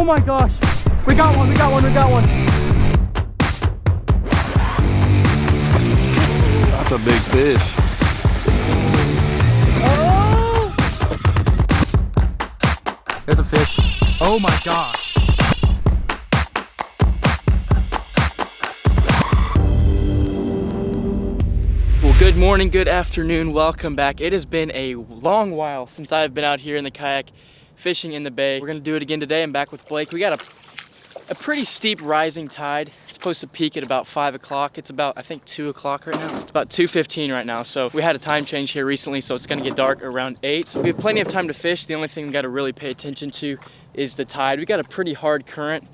Oh my gosh. We got one, we got one, we got one. That's a big fish. Oh! There's a fish. Oh my gosh. Well, good morning, good afternoon, welcome back. It has been a long while since I've been out here in the kayak fishing in the bay. We're gonna do it again today. I'm back with Blake. We got a pretty steep rising tide. It's supposed to peak at about 5 o'clock. It's about, I think, 2 o'clock right now. It's about 2:15 right now. So we had a time change here recently, so it's gonna get dark around 8. So we have plenty of time to fish. The only thing we gotta really pay attention to is the tide. We got a pretty hard current.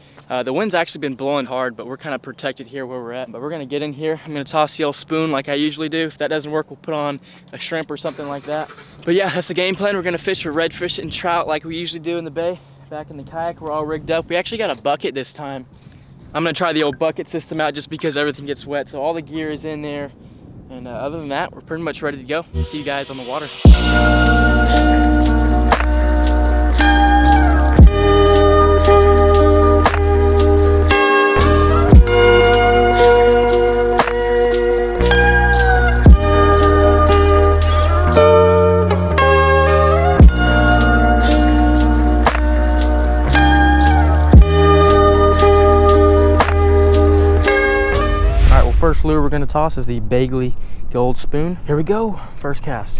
The wind's actually been blowing hard, but we're kind of protected here where we're at. But we're gonna get in here. I'm gonna toss the old spoon like I usually do. If that doesn't work, we'll put on a shrimp or something like that. But yeah, that's the game plan. We're gonna fish for redfish and trout like we usually do in the bay. Back in the kayak, we're all rigged up. We actually got a bucket this time. I'm gonna try the old bucket system out just because everything gets wet. So all the gear is in there. And other than that, we're pretty much ready to go. See you guys on the water. First lure we're gonna toss is the Bagley Gold Spoon. Here we go, first cast.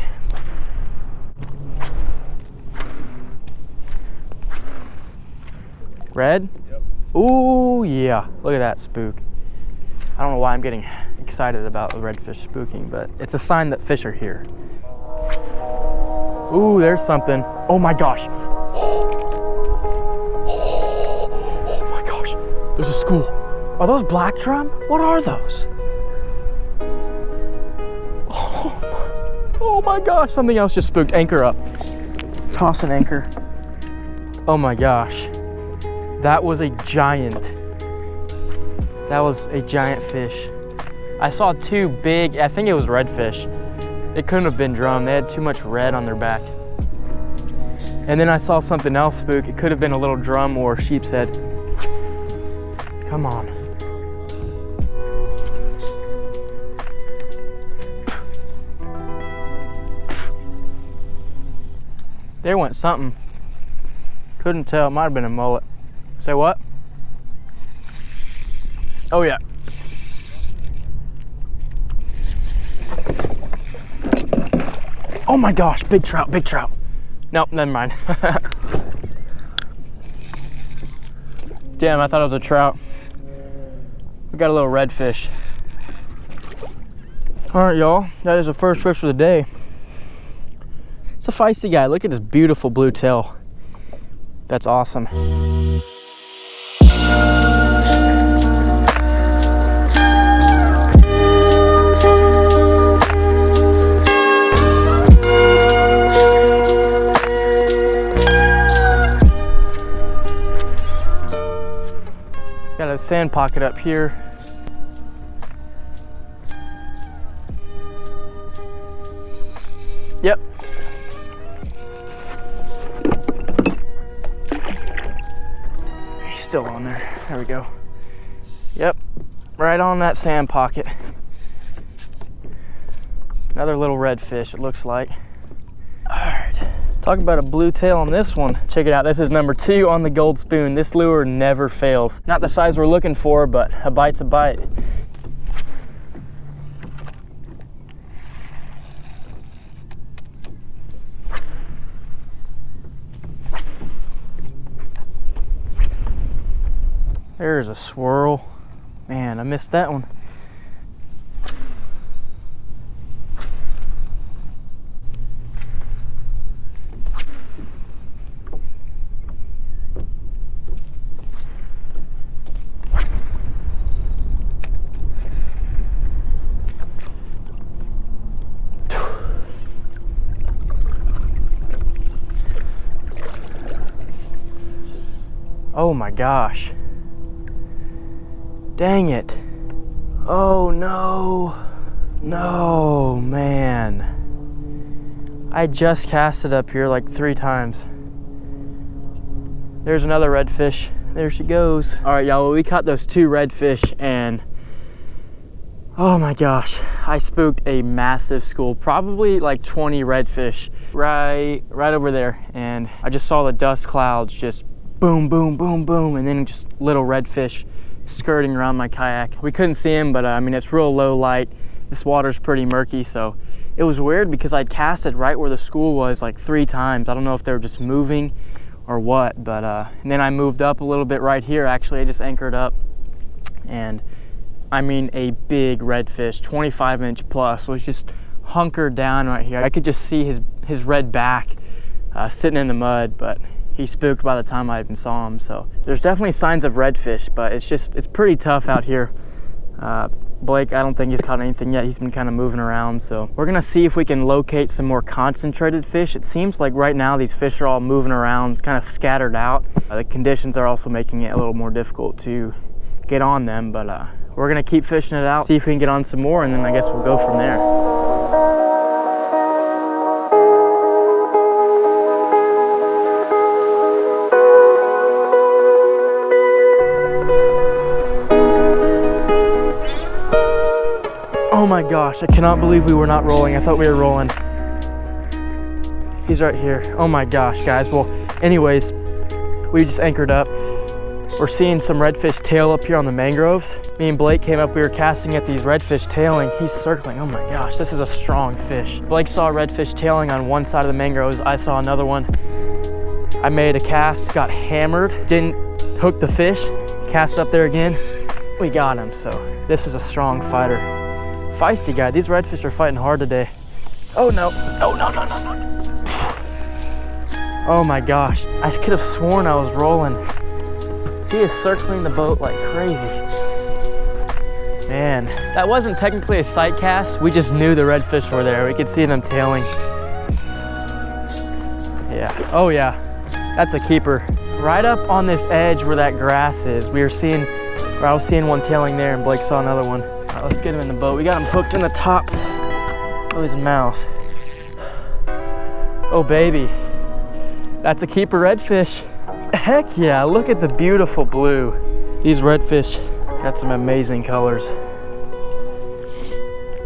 Red? Yep. Ooh, yeah, look at that spook. I don't know why I'm getting excited about the redfish spooking, but it's a sign that fish are here. Ooh, there's something. Oh my gosh. Oh my gosh, there's a school. Are those black drum? What are those? Oh my gosh, something else just spooked. Anchor up. Toss an anchor. Oh my gosh. That was a giant. That was a giant fish. I saw two big, I think it was redfish. It couldn't have been drum. They had too much red on their back. And then I saw something else spook. It could have been a little drum or sheep's head. Come on. There went something. Couldn't tell. It might have been a mullet. Say what? Oh yeah. Oh my gosh, big trout, big trout. Nope, never mind. Damn, I thought it was a trout. We got a little redfish. All right, y'all. That is the first fish for the day. It's a feisty guy. Look at his beautiful blue tail. That's awesome. Got a sand pocket up here. Yep. Still on there. There we go. Yep, right on that sand pocket. Another little redfish, it looks like. All right, talk about a blue tail on this one. Check it out, this is number 2 on the Gold Spoon. This lure never fails. Not the size we're looking for, but a bite's a bite. There's a swirl. Man, I missed that one. Oh my gosh. Dang it. Oh no. No, man. I just cast it up here like 3 times. There's another redfish. There she goes. All right, y'all, well, we caught those 2 redfish, and oh my gosh, I spooked a massive school, probably like 20 redfish right over there. And I just saw the dust clouds just boom, boom, boom, boom, and then just little redfish skirting around my kayak. We couldn't see him, but I mean, it's real low light. This water's pretty murky, so it was weird because I'd casted right where the school was like 3 times. I don't know if they were just moving or what, but and then I moved up a little bit right here. Actually, I just anchored up, and I mean, a big redfish, 25-inch plus, was just hunkered down right here. I could just see his red back sitting in the mud, but he spooked by the time I even saw him. So there's definitely signs of redfish, but it's pretty tough out here. Blake, I don't think he's caught anything yet. He's been kind of moving around, so we're gonna see if we can locate some more concentrated fish. It seems like right now these fish are all moving around, kind of scattered out. The conditions are also making it a little more difficult to get on them, but we're gonna keep fishing it out, see if we can get on some more, and then I guess we'll go from there. Oh my gosh, I cannot believe we were not rolling. I thought we were rolling. He's right here. Oh my gosh, guys. Well, anyways, we just anchored up. We're seeing some redfish tail up here on the mangroves. Me and Blake came up, we were casting at these redfish tailing. He's circling. Oh my gosh, this is a strong fish. Blake saw a redfish tailing on one side of the mangroves. I saw another one. I made a cast, got hammered, didn't hook the fish, cast up there again. We got him, so this is a strong fighter. Feisty guy. These redfish are fighting hard today. Oh no. Oh no, no, no, no. Oh my gosh. I could have sworn I was rolling. He is circling the boat like crazy. Man, that wasn't technically a sight cast. We just knew the redfish were there. We could see them tailing. Yeah. Oh yeah. That's a keeper. Right up on this edge where that grass is. I was seeing one tailing there, and Blake saw another one. All right, let's get him in the boat. We got him hooked in the top of his mouth. Oh baby, that's a keeper redfish. Heck yeah, look at the beautiful blue. These redfish got some amazing colors.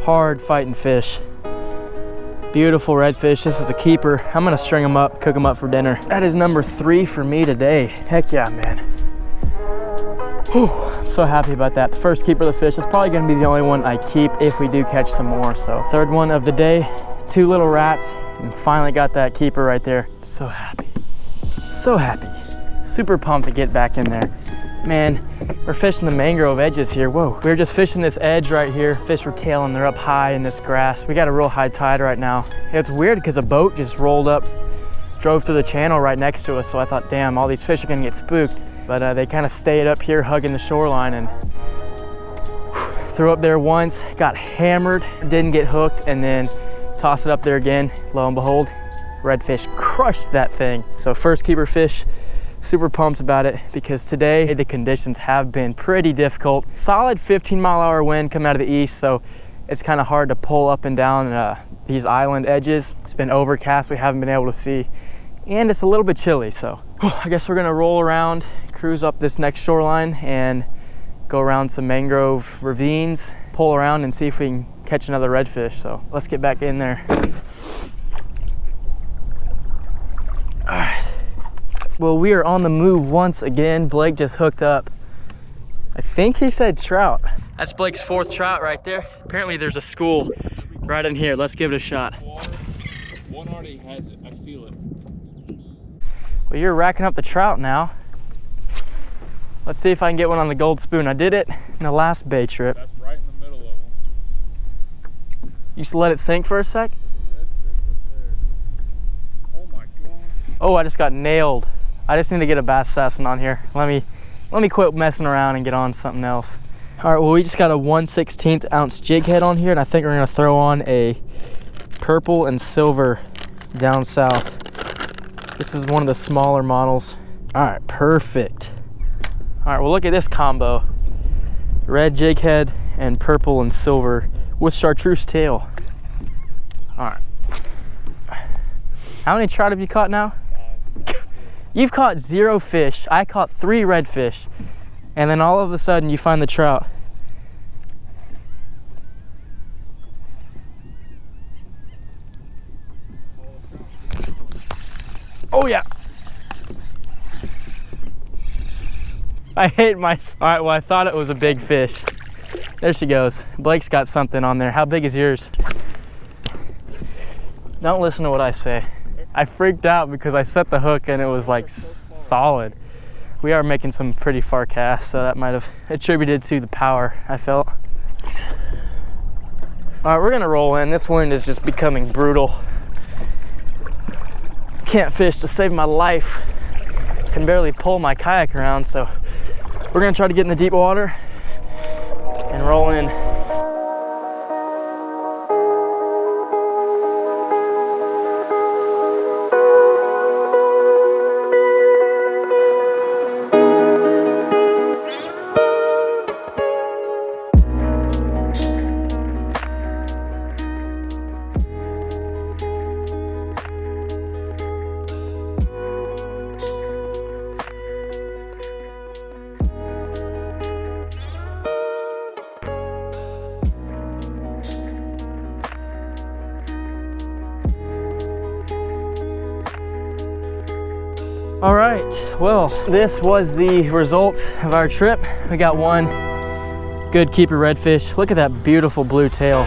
Hard fighting fish. Beautiful redfish. This is a keeper. I'm gonna string them up, cook them up for dinner. That is number 3 for me today. Heck yeah, man. Whew, I'm so happy about that. The first keeper of the fish is probably gonna be the only one I keep if we do catch some more. So 3rd one of the day, 2 little rats, and finally got that keeper right there. So happy, so happy. Super pumped to get back in there. Man, we're fishing the mangrove edges here. Whoa, we were just fishing this edge right here. Fish were tailing, they're up high in this grass. We got a real high tide right now. It's weird because a boat just rolled up, drove through the channel right next to us. So I thought, damn, all these fish are gonna get spooked. But they kind of stayed up here hugging the shoreline, and threw up there once, got hammered, didn't get hooked, and then tossed it up there again. Lo and behold, redfish crushed that thing. So first keeper fish, super pumped about it because today the conditions have been pretty difficult. Solid 15-mile-an-hour wind coming out of the east, so it's kind of hard to pull up and down these island edges. It's been overcast, we haven't been able to see, and it's a little bit chilly. So I guess we're gonna roll around, cruise up this next shoreline, and go around some mangrove ravines, pull around and see if we can catch another redfish. So let's get back in there. All right. Well, we are on the move once again. Blake just hooked up. I think he said trout. That's Blake's 4th trout right there. Apparently there's a school right in here. Let's give it a shot. One already has it. I feel it. Well, you're racking up the trout now. Let's see if I can get one on the gold spoon. I did it in the last bait trip. That's right in the middle of them. You just let it sink for a sec? Oh my god. Oh, I just got nailed. I just need to get a bass assassin on here. Let me quit messing around and get on something else. All right, well, we just got a 1/16 ounce jig head on here, and I think we're gonna throw on a purple and silver down south. This is one of the smaller models. All right, perfect. All right, well, look at this combo. Red jig head and purple and silver with chartreuse tail. All right. How many trout have you caught now? You've caught 0 fish. I caught 3 redfish. And then all of a sudden you find the trout. Oh yeah. I hate my, all right, well, I thought it was a big fish. There she goes. Blake's got something on there. How big is yours? Don't listen to what I say. I freaked out because I set the hook and it was like solid. We are making some pretty far casts, so that might have attributed to the power I felt. All right, we're gonna roll in. This wind is just becoming brutal. Can't fish to save my life. Can barely pull my kayak around, so we're gonna try to get in the deep water and roll in. All right, well, this was the result of our trip. We got one good keeper redfish. Look at that beautiful blue tail.